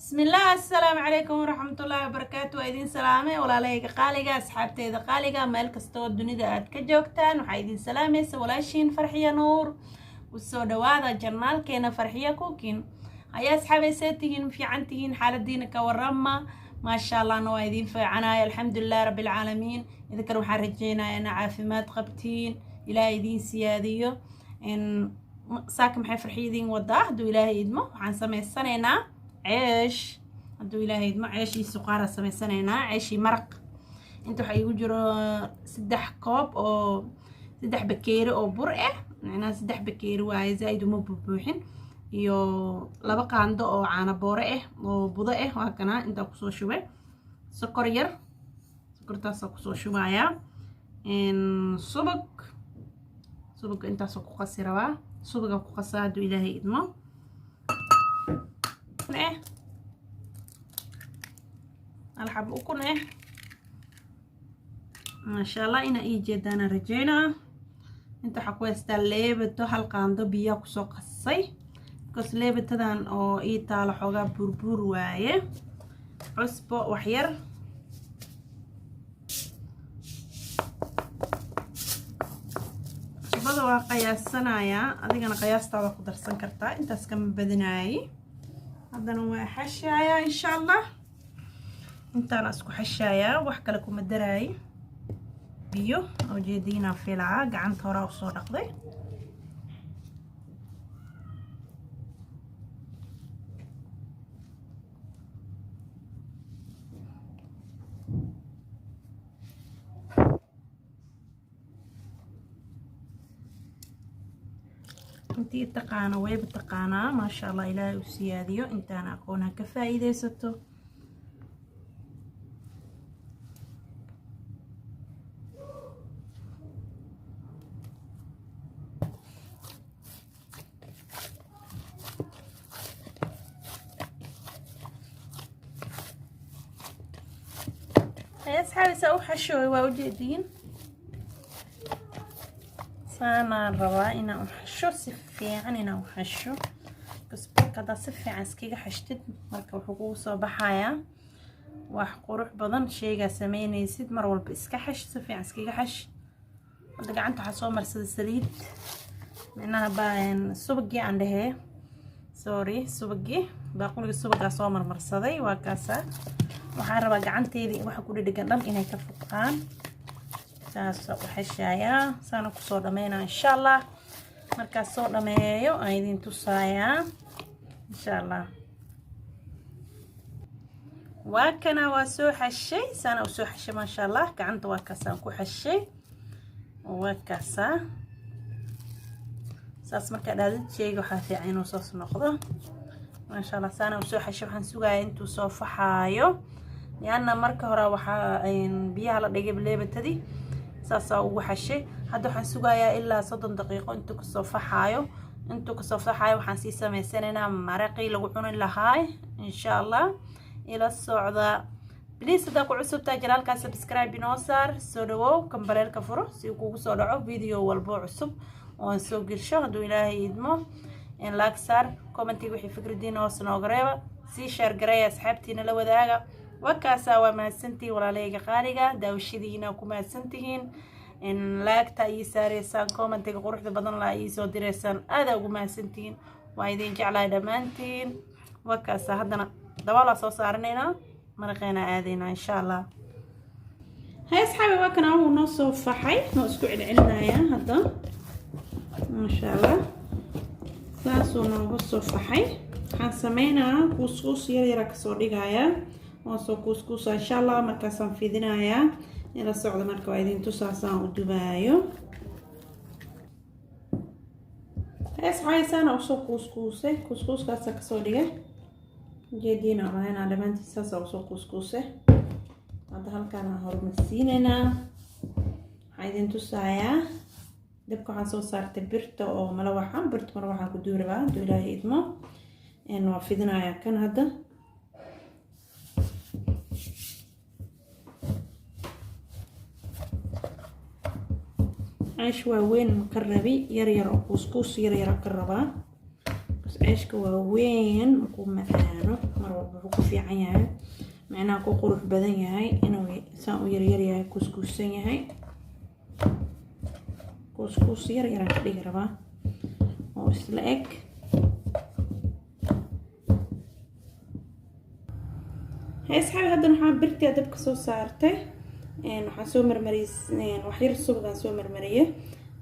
بسم الله السلام عليكم ورحمة الله وبركاته. وإذن سلامة ولا ليك قالقة أصحابتي إذا قالقة مالك استوى الدنيا أد كجوكتان وحيدين سلامة سولاشين فرحية نور والسودة وهذا جرنال كينا فرحية كوكين. هيا أصحابي سيتهين في عنتهين حالة دينك والرمى ما شاء الله نوايدين في عناية الحمد لله رب العالمين. إذا كانوا حرجينا أنا عافمات قبتين إلهي دين سياديو إن ساكم حي فرحيدين وضاح دو إلهي إدمو عن سمي السنة عيش هدو إلهي إدمو عيشي سقارة سمي السنة عيشي مرق انتو حيقو جرو 6 كوب أو 6 بكيري أو برقة معناها 6 بكيري واي زايدو مو ببوحين iyo 2 qaando oo caano boore ah oo budo ah waa kana inta ku soo shubay sokor yar sokortaas ku soo shubaya subag intaas ku qasiraba subaga ku qasaado ilaahay idmo alxab ukun ما شاء الله ina ii jeedana rajayna inta waxa ku haystaa leebato hal qaando biyo ku soo qasay leebatadan oo ii taalo xogaa burbur waaye cusbo wax yar cusbada waa qiyaasanaya adigana qiyaastaada ku darsan kartaa intaas kama badanaay haddana waa xashaya insha Allah intaan isku xashaya wax kale kuma daraay biyo oo jeedina filaa gacanta hore u soo dhaqday انتي تقانا ويب تقانا ما شاء الله إلهي وسياديو انت انا اكونها كفايدة ستو يا اصحابي سأو حشوي واوجدين سانا ربا إنا أحشو سفيعا إنا أحشو بس بكذا سفيعا سكيغا حشتد مركا وحقوق صباحايا وحقوروح بضن شيغا سميني سيد مرول بإسكا حش سفيعا سكيغا حش ودقا عنتو حسو مرسد السليد لأنها باين سوبقي عنده سوري سوبقي باقولي السوبقا صومر مرسدي وكاسا waxaan rabaa gacanteedii waxa ku dhiggan dhan inay ka fuqaan saas oo xashaya saana ku soo dhameeyna insha Allah marka soo dhameeyo aan idin tusaaya insha Allah waa kana waa soo xashay saana u soo xashay ma sha Allah gacanta waa kaasaan ku xashay waa kaasa saas marka dhaadid sheego waxa fiican inuu soo noqdo ma sha Allah saana u soo xashay waxaan sugayaa intuu soo faxaayo لأن مركه هرا وحا بيها لدقي بليبتدي ساسا وحشي هادو حنسوغايا إلا 30 دقيقة انتو كصوفا حاي وحنسي سميسانينا مرقي لغوحون اللهاي إن شاء الله إلى الصعودة بليس داكو عصب تاجرال كان سبسكرايب بنوصار سودو كمبرير كفرو سيوكو سودعو فيديو والبو عصب وانسو قرشو هدو إلهي يدمو إن لاكسار كومنتي وحي فكر دينا وصنو غريبا سي شير قرية أصحابتينا لو داقا وكاسا وما سنتي ولا ليك قارقة داوشيدينا وكما سنتهين إن لاكتا يساريسان كومنتي قروح بدن لا يسو ديريسان هذا وكما سنتين وايدين جعلا دمانتين وكاسا هدنا دوالا سو سارنينا مرقينا آذينا إن شاء الله هاي أصحابي وكنا هو نصو فحي نوسكو علعلنا يا هدا ما شاء الله ساسو نوصو فحي حنسمينا كوسكوس يريرا كسو ديغايا وصو كوسكوس إن شاء الله مركزان في دنايا إلى الصعود مركو عايدين تساسان ودبايو هايس عايسانا وصو كوسكوس كاسا كسولية جيدين عمالين على مانتي ساسا وصو كوسكوس هذا هالكان هرم السيننا عايدين تسايا دبكو حاسو صارت برتو أو ملوحة برتو مروحة كدورة با دولا هيدمو إنو في دنايا كان هذا عيش واوين مقربي يرير كوسكوس يرير كربا بس عيشك وين مكو معانو مرة بكو في عيان معناه كو قروح بدن ياهي إنو ساو يرير ياهي كوسكوسين ياهي كوسكوس يرير كديق ربا oo isla eg asxaabi haddana waxaan birtii dabka soo saartay waxaan soo marmariyay wax yar subag aan soo marmariyay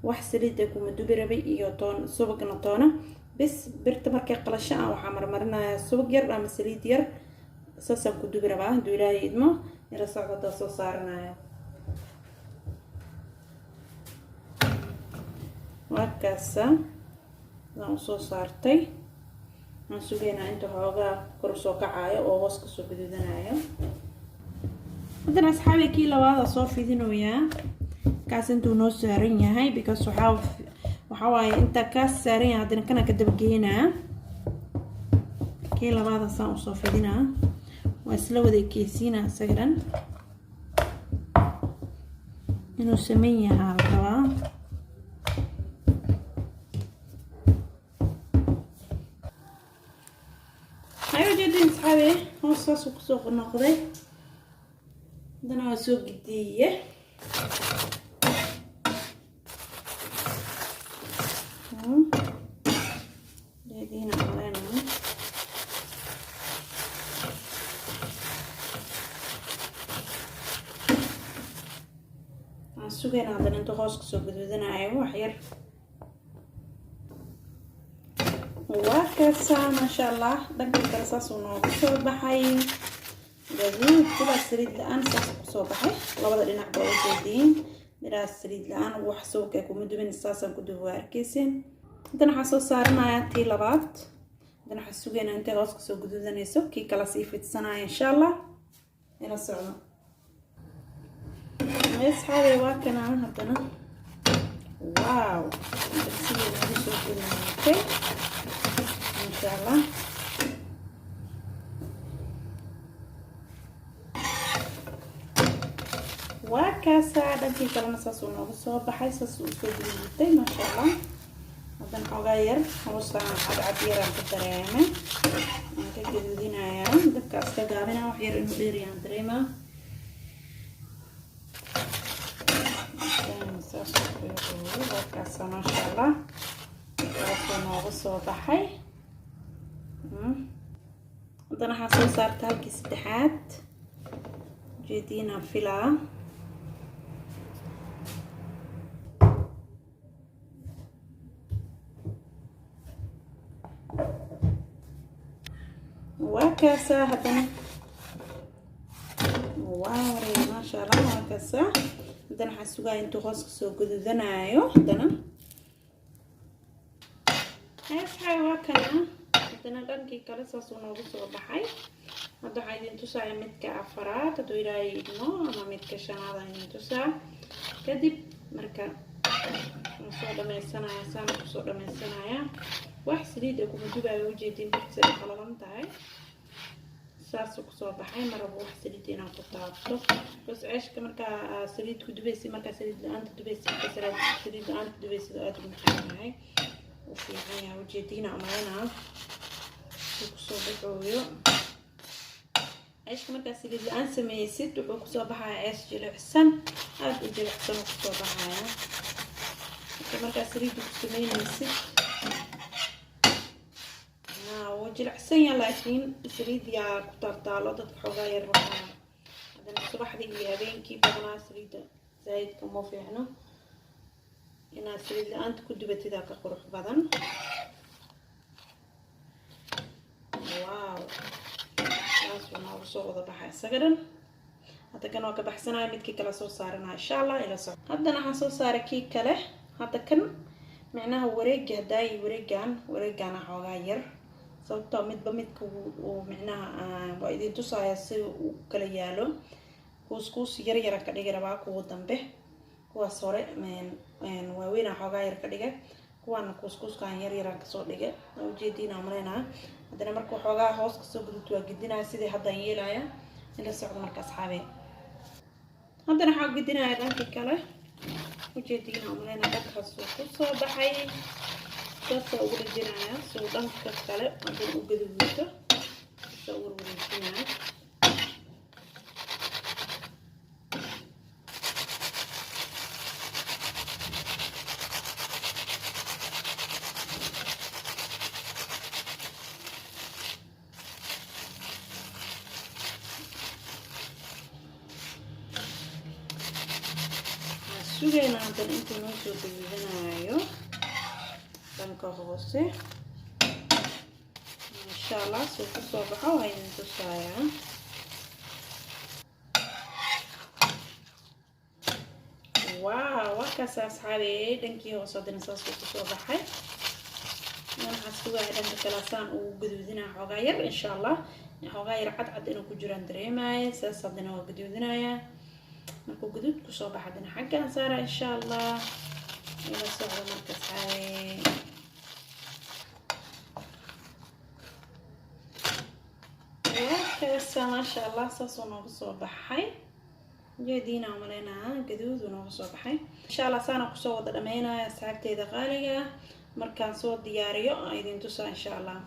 wax saliid kuma dubi rabay iyo toon subagna toona bas birta markay qalasho aan waxa marmarinayaa subag yar ama saliid yar saasaan ku dubi rabaa haduu ilaahay idmo ila socda soo saaranaya wakaasa aan soo saartay aan sugeynaa inta hoogaa kor soo kacayo oo hoos ka soo guduudanayo hadana asxaabi kii labaad soo fidinooyaa kaas intuu noo saaran yahay because waxa waaye inta kaas saaran yahay hadana kana ka daba geynaa kii labaad saan soo fidinaa waa isla wada keesiina sagaran inuu sameyn yahay rabaa asxaabi hoosaas ku soo noqday hadana waa soo gidiyay deedinaaleena aan sugayna hadana inta hoos ka soo guduudanayo wax yar وكذا ما شاء الله دقق الرصاص ونوقف صباحي جميل كل السريد الآن صباحي الله بدأ لنا عبارة جديد مرا السريد الآن وحسوك يكون مدمن الصاصة كده واركيسين دنا حسو صارنا تي لبات دنا حسوقنا أنت غاسك سو جدود نيسو كي كلا صيفة سنة إن شاء الله إلى السعودة بس حالي واكنا هدنا واو بسيط هذي شو كده إن شاء الله وكاسة دنتي كلام ساسونا بس بحي ساسون سودي ما شاء الله هذا نغير وصا عبيرة كتريمة كجدودنا يا دكا استقامنا وحير المديريان دريمة وكاسة ما شاء الله ساسونا بس بحي هذا حاسو صارت هالكي سدحات جدينا فيلا وكاسة هذا واو ما شاء الله وكاسة هذا حاسوغا انتو خاصك سو قدودنايو هذا ايش حي وكنا هذا دنكي كلا ساسو نوغو سو بحي هذا حايدين تساعي متك عفرات هدو إلهي إدنو أما متك شنادا إن تساع كدب مركا نصودا من السنة يا سامة نصودا من السنة يا واحد سريد أكو مجوبة وجيدين بحسن خلالان تاعي ساسو كسو بحي مرة بواحد سريدين أكو تابطو بس عيش كمركا سريد كدوبيسي مركا سريد لأنت دوبيسي مركا سريد لأنت دوبيسي دواتو محاي معي وفي عيا وجيدين أمانا كسو بحويو عيش مركا سليد الآن سميسيد وحو كسو بحايا عيش جلعسن هاد جلعسن وكسو بحايا مركا سليد وكسميسيد وجلعسن يا لكن سليد يا كتارتالو دادك حوغاير بحايا هذا الصباح دي بيابينكي بغنا سليد زايد كمو فيعنو إنا سليد الآن تكدو بتداك قروح بدن واو soo wada baxay sagaran hada kan waa ka baxsanahay midkii kala soo saarana insha Allah ila soo hadana waxaan soo saaray kii kale hada kan macnaha wareegan xoogaa yar sababtoo midba midka uu macnaha waa idin tusaya si uu kala yaalo kuus yar yar ka dhigay rabaa kuwa dambe kuwaas hore waa weyn xoogaa yar ka dhigay kuwana kuuskan yar yar ka soo dhigay oo jeedina amreena hadana marka xoogaa hoos ka soo gudubto waa gidinaa sidii hadda yeelaya ila socdo marka asxaabe hadana waxa gidinaa dhanka kale ujeedina amreena dadka soo baxay sasa ugu dhajinaya soo dhanka kale hadii uu gaduudo soo wareejinaya sugayna hadda intuu noo soo gaduudanayo danka hoose insha Allah soo ku soo baxo waa idin tusayaa waaw wakaas asxaabi dhankii hoose hadana saas ku soo baxay waxaan sugaa dhanka kale saan uu gaduudinaa xogaa yar insha Allah xogaa yar cad inuu ku jiraan dareemayo saas hadana waa gaduudinaya markuu gaduud ku soo baxadana xaggan saara insha Allah ila socdo markaas ما شاء الله صوص ونقصه بحي جدينا وملينا قدود ونقصه بحي إن شاء الله سانا قصو وضع دمينا ساعتي ذا غالية مركان صوت دياريو أيدين توسا إن شاء الله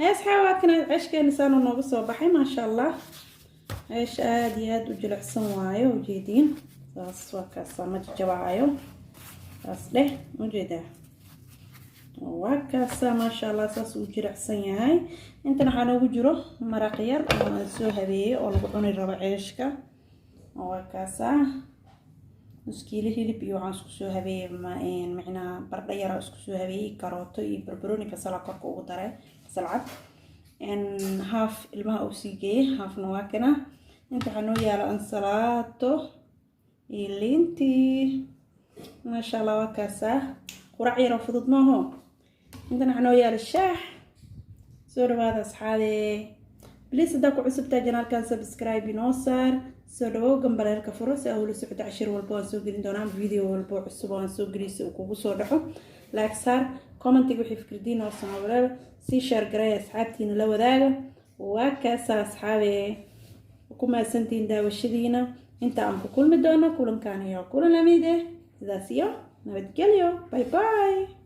هاي أصحابات كنا عيش كي نسانا ونقصه بحي ما شاء الله عيش آديات وجلع سموايو وجيدين صوص وكاسا مججوايو أصله وجيده وكاسا ما شاء الله صوص وجلع سنياي inta waxaan ugu jiro maraq yar oo soo habeeyay oo lagu cuni rabo ceeshka oo kaasa muskiil hilib iyo waxaan isku soo habeeyay macnaa bardha yar oo isku soo habeeyay karooto iyo barbarooni basal korka ugu daray salcad half ilmaha oo siigay halfna waa kana inta waxaan u yaalo ansalaato iyo liinti ma sha Allah waa kaasa qurac yar oo fudud maaho inta waxaan u yaalo shaah soo dhawaada asxaabi please hadaa ku cusubtaa janaalkan subscribe inoo saar soo dhawow gambaleelka furo si aad ula socdo cashir walba aan soo gelin doonaa video walba cusub oo aan soo geliyo uu kugu soo dhaxo like saar commentiga wixii fikradiin oo soo si share garay asxaabtiina la wadaaga waa kaas asxaabi ku maasantiin daawashadiina inta aan ku kulmi doono kulankaan iyo kulan lamid ah sidaas iyo nabadgelyo bye bye